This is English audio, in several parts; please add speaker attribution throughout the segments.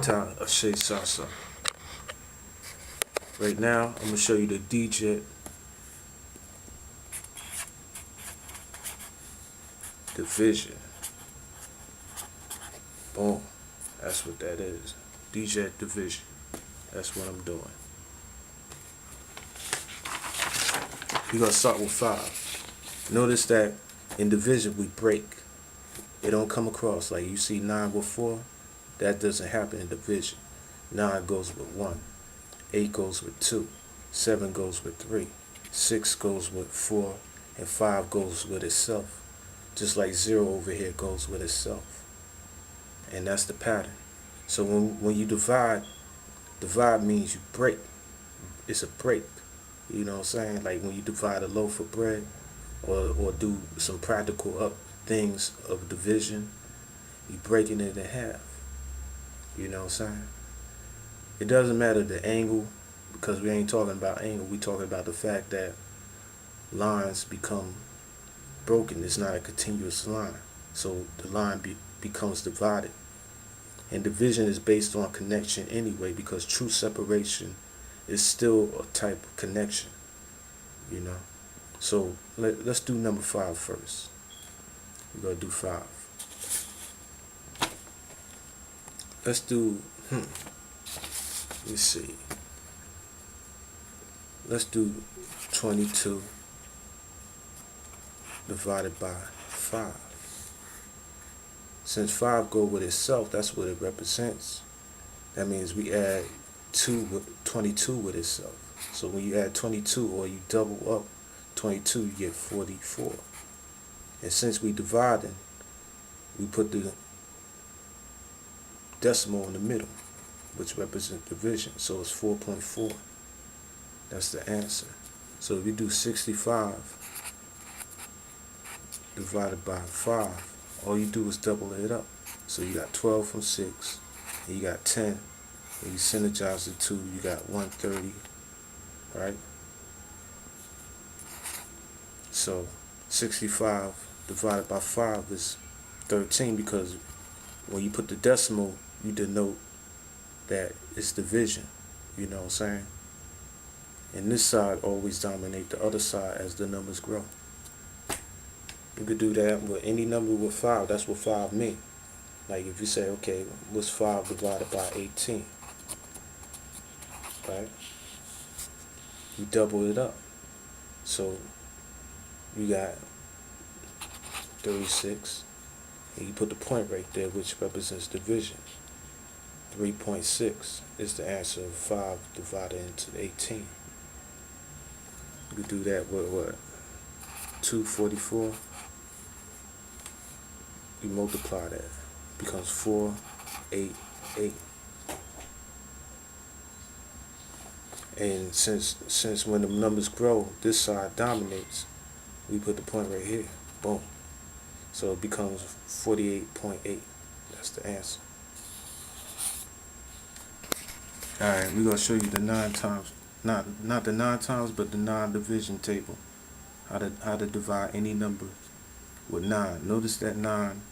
Speaker 1: KemPTah Sasa. Right now, I'm going to show you the Djed Division. Boom. That's what that is. Djed Division. That's what I'm doing. We're going to start with 5. Notice that in division we break. It don't come across like you see 9 with 4. That doesn't happen in division. 9 goes with 1. 8 goes with 2. 7 goes with 3. 6 goes with 4. And 5 goes with itself. Just like 0 over here goes with itself. And that's the pattern. So when you divide means you break. It's a break. You know what I'm saying? Like when you divide a loaf of bread or do some practical things of division, you breaking it in half. You know what I'm saying? It doesn't matter the angle, because we ain't talking about angle. We talking about the fact that lines become broken. It's not a continuous line. So the line becomes divided. And division is based on connection anyway, because true separation is still a type of connection. You know? So let's do number 5 first. We're going to do 5. Let's do, let's see. Let's do 22 divided by 5. Since 5 go with itself, that's what it represents. That means we add 22 with itself. So when you add 22 or you double up 22, you get 44. And since we dividing, we put the decimal in the middle, which represents division. So it's 4.4. That's the answer. So if you do 65 divided by 5, all you do is double it up. So you got 12 from 6, and you got 10. When you synergize the 2, you got 130, right? So 65 divided by 5 is 13, because when you put the decimal, you denote that it's division. You know what I'm saying? And this side always dominate the other side as the numbers grow. You could do that with any number with 5. That's what 5 means. Like if you say, okay, what's 5 divided by 18? Right? You double it up. So you got 36. And you put the point right there, which represents division. 3.6 is the answer of 5 divided into 18. You could do that with what? 244. You multiply that. It becomes 488. And since when the numbers grow, this side dominates, we put the point right here. Boom. So it becomes 48.8. That's the answer. Alright, we're going to show you the 9 times, not the 9 times, but the 9 division table. How to divide any number with 9. Notice that 9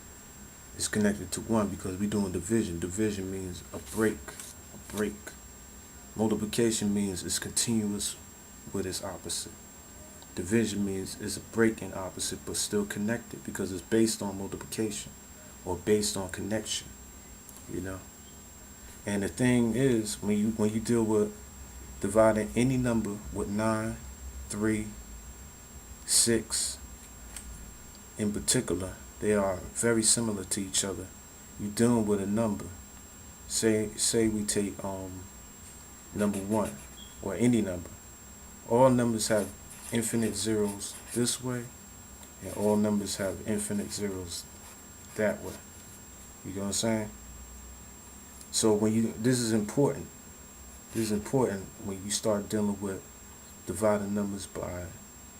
Speaker 1: is connected to 1 because we're doing division. Division means a break. A break. Multiplication means it's continuous with its opposite. Division means it's a breaking opposite but still connected because it's based on multiplication or based on connection. You know? And the thing is, when you deal with dividing any number with 9, 3, 6 in particular, they are very similar to each other. You're dealing with a number. Say we take number 1 or any number. All numbers have infinite zeros this way, and all numbers have infinite zeros that way. You know what I'm saying? So this is important. This is important when you start dealing with dividing numbers by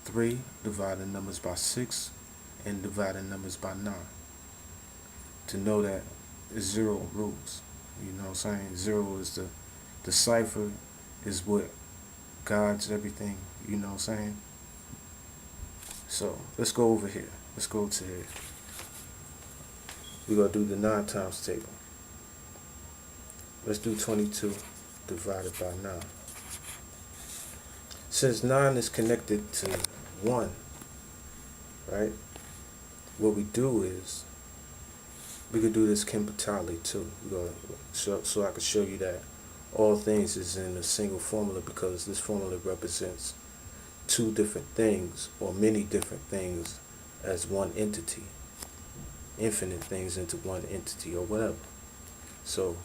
Speaker 1: 3, dividing numbers by 6, and dividing numbers by 9. To know that it's 0 rules. You know what I'm saying? 0 is the cipher, is what guides everything. You know what I'm saying? So let's go over here. Let's go to here. We're going to do the 9 times table. let's do 22 divided by 9. Since 9 is connected to 1, right, what we do is, we could do this KemPTah too. So I could show you that all things is in a single formula, because this formula represents two different things or many different things as one entity, infinite things into one entity or whatever. So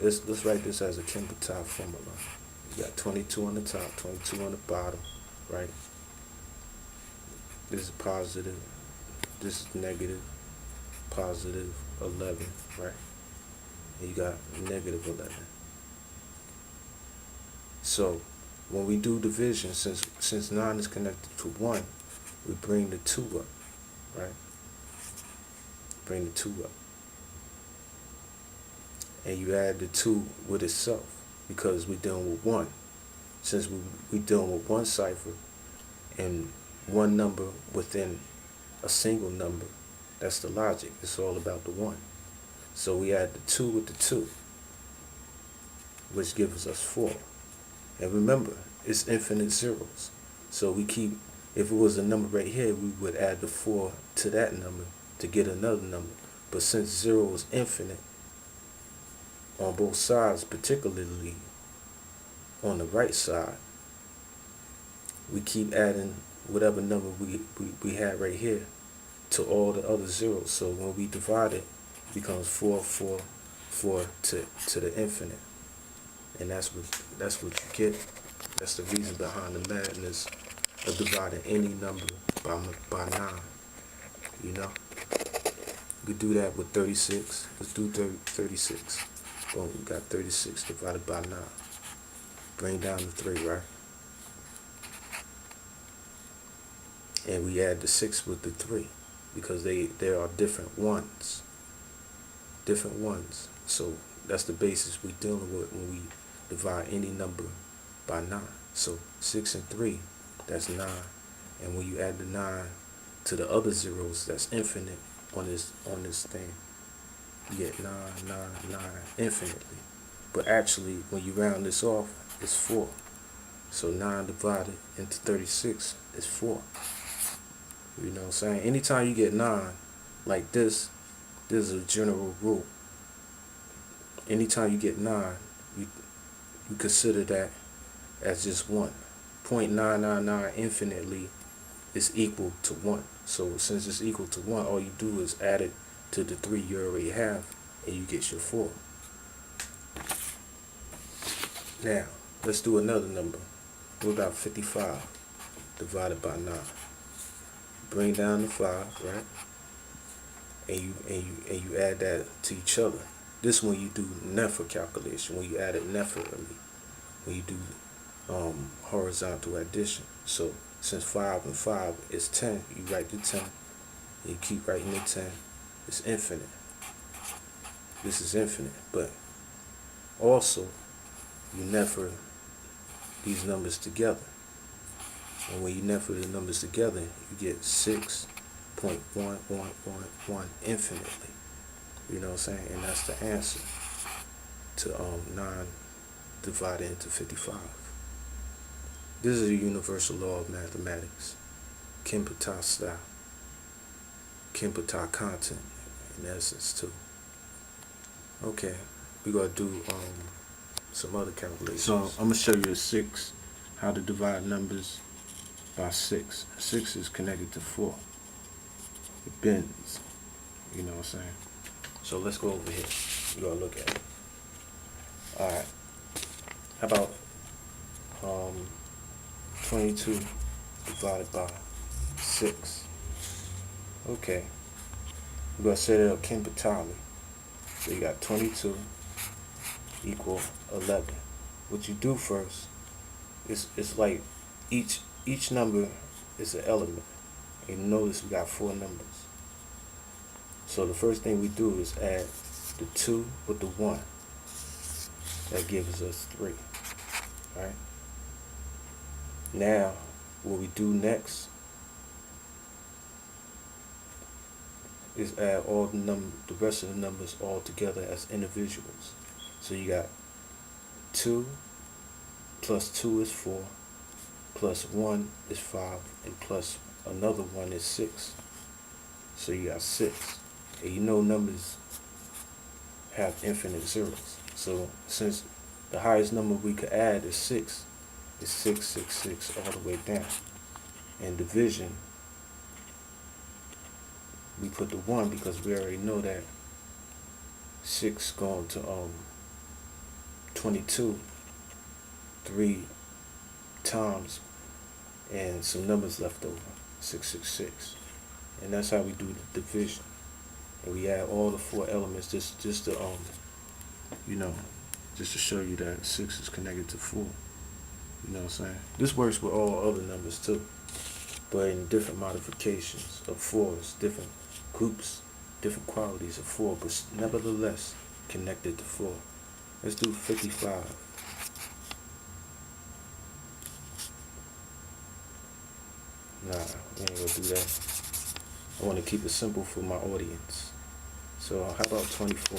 Speaker 1: let's write this as a KemPTah formula. You got 22 on the top, 22 on the bottom, right? This is positive, this is negative, positive 11, right? And you got negative 11. So when we do division, since 9 is connected to 1, we bring the 2 up, right? Bring the 2 up. And you add the 2 with itself, because we're dealing with 1. Since we're dealing with one cipher and one number within a single number, that's the logic. It's all about the 1. So we add the 2 with the 2, which gives us 4. And remember, it's infinite zeros. So we keep, if it was a number right here, we would add the 4 to that number to get another number. But since 0 is infinite on both sides, particularly on the right side, we keep adding whatever number we had right here to all the other zeros. So when we divide it, it becomes 4, 4, 4 to the infinite. And that's what you get. That's the reason behind the madness of dividing any number by 9. You know? We could do that with 36. Let's do 36. Boom, we got 36 divided by 9. Bring down the 3, right? And we add the 6 with the 3, because there are different ones. Different ones. So that's the basis we're dealing with when we divide any number by 9. So 6 and 3, that's 9. And when you add the 9 to the other zeros, that's infinite on this thing. You get 9, 9, 9 infinitely. But actually, when you round this off, it's 4. So 9 divided into 36 is 4. You know what I'm saying? Anytime you get 9 like this is a general rule. Anytime you get 9, you consider that as just 1. 0.999 infinitely is equal to 1. So since it's equal to 1, all you do is add it to the 3 you already have, and you get your 4. Now, let's do another number. What about 55 divided by 9? Bring down the 5, right? And you add that to each other. This one you do nefer calculation, when you add it neferally, when you do horizontal addition. So since 5 and 5 is 10, you write the 10, and you keep writing the 10. It's infinite. This is infinite, but also you nefer these numbers together. And when you nefer the numbers together, you get 6.1111 infinitely. You know what I'm saying? And that's the answer to 9 divided into 55. This is a universal law of mathematics. KemPTah style. KemPTah content, in essence, too. Okay, we're going to do some other calculations. So I'm going to show you a 6, how to divide numbers by 6. 6 is connected to 4. It bends. You know what I'm saying? So let's go over here. We're going to look at it. Alright. How about 22 divided by 6? Okay. We're going to set it up KemPTah. So you got 22 equal 11. What you do first is, it's like each number is an element. And notice we got 4 numbers. So the first thing we do is add the 2 with the 1. That gives us 3. Right? Now, what we do next is add all the rest of the numbers all together as individuals. So you got 2 plus 2 is 4, plus 1 is 5, and plus another 1 is 6. So you got 6. And you know numbers have infinite zeros. So since the highest number we could add is 6, it's 6, 6, 6 all the way down. And division, we put the 1 because we already know that 6 going to 22 3 times and some numbers left over, 666. And that's how we do the division. And we add all the 4 elements just to you know, just to show you that 6 is connected to 4. You know what I'm saying? This works with all other numbers too, but in different modifications of 4s, different groups, different qualities of 4, but nevertheless connected to 4. Let's do 55. Nah, we ain't gonna do that. I want to keep it simple for my audience. So how about 24?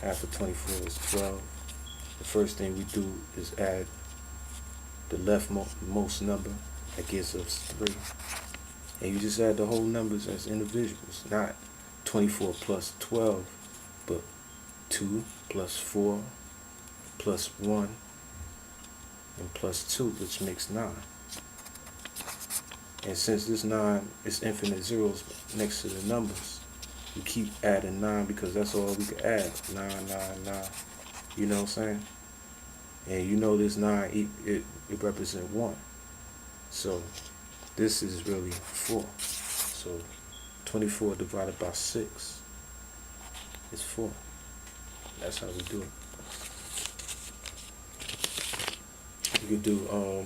Speaker 1: Half of 24 is 12. The first thing we do is add the leftmost number. That gives us 3. And you just add the whole numbers as individuals, not 24 plus 12, but 2 plus 4 plus 1 and plus 2, which makes 9. And since this 9 is infinite zeros next to the numbers, we keep adding 9 because that's all we can add. 9, 9, 9. You know what I'm saying? And you know this 9, it represents 1. So this is really 4. So 24 divided by 6 is 4. That's how we do it. You could do